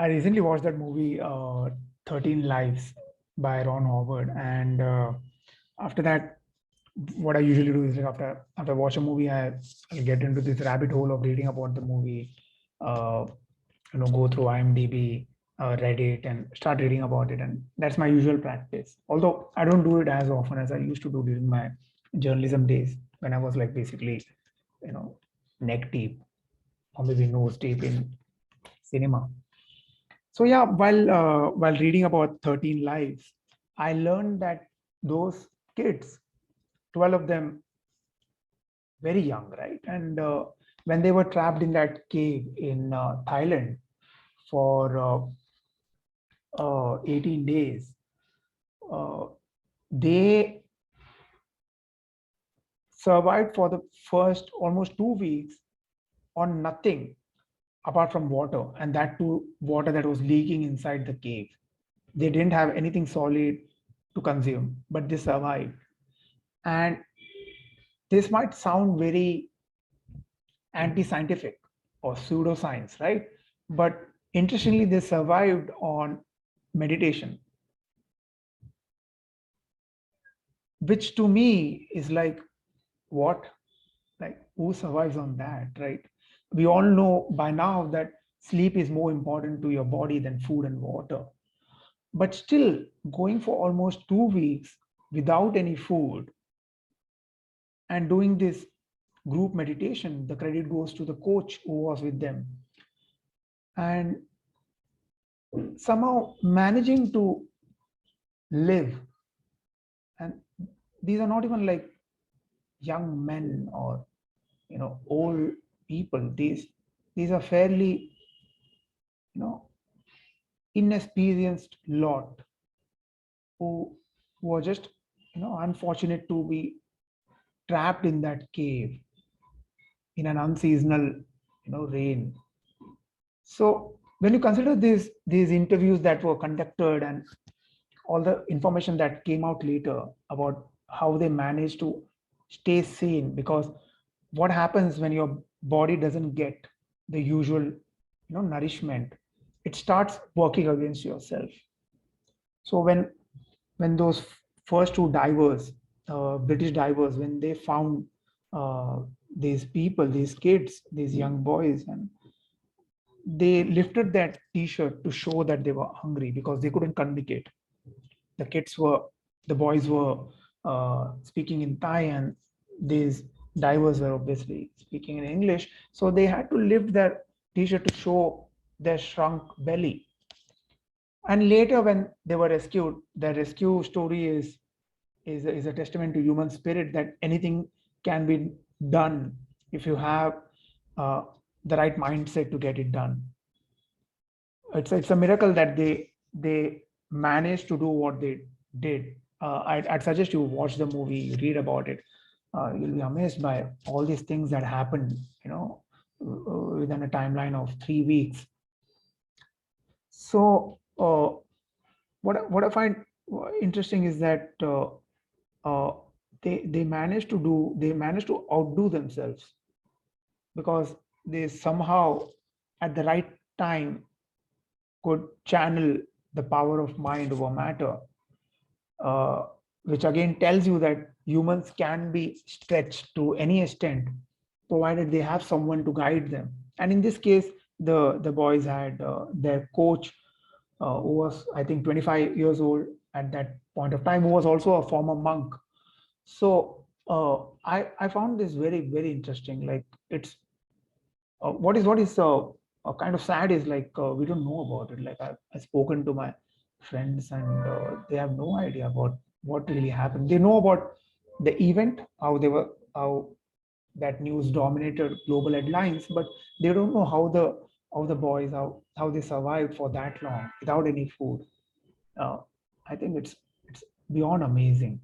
I recently watched that movie, 13 Lives by Ron Howard. And after that, what I usually do is like after I watch a movie, I'll get into this rabbit hole of reading about the movie, uh, go through IMDb, Reddit, and start reading about it. And that's my usual practice. Although I don't do it as often as I used to do during my journalism days when I was like basically, you know, neck deep or maybe nose deep in cinema. So yeah, while reading about 13 Lives, I learned that those kids, 12 of them, very young, right? And when they were trapped in that cave in Thailand for 18 days, uh, they survived for the first almost 2 weeks on nothing apart from water, and that too water that was leaking inside the cave. They didn't have anything solid to consume, but they survived. And this might sound very anti-scientific or pseudoscience, right? But interestingly, they survived on meditation, which to me is like, what? Like, who survives on that, right? We all know by now that sleep is more important to your body than food and water. But still, going for almost 2 weeks without any food and doing this group meditation, the credit goes to the coach who was with them. And somehow managing to live, and these are not even like young men or old people. These are fairly you know inexperienced lot who were just unfortunate to be trapped in that cave in an unseasonal rain. So when you consider these interviews that were conducted and all the information that came out later about how they managed to stay sane, because what happens when your body doesn't get the usual nourishment, it starts working against yourself. So when those first two divers, British divers, when they found these people, these kids, these young boys, and they lifted that t-shirt to show that they were hungry because they couldn't communicate. The kids were, the boys were speaking in Thai, and these divers were obviously speaking in English. So they had to lift their t-shirt to show their shrunk belly. And later, when they were rescued, the rescue story is a testament to human spirit, that anything can be done if you have uh, the right mindset to get it done. It's a miracle that they managed to do what they did. I'd suggest you watch the movie, you read about it. You'll be amazed by all these things that happened, within a timeline of 3 weeks. So what I find interesting is that uh, they managed to outdo themselves, because they somehow at the right time could channel the power of mind over matter, uh, which again tells you that humans can be stretched to any extent, provided they have someone to guide them. And in this case, the boys had their coach, who was, I think, 25 years old at that point of time, who was also a former monk. So I found this very, very interesting. Like, it's what is kind of sad is like, we don't know about it. Like, I've spoken to my friends, and they have no idea about what really happened. They know about the event, how that news dominated global headlines, but they don't know how the boys, how they survived for that long without any food. uh, I think it's beyond amazing.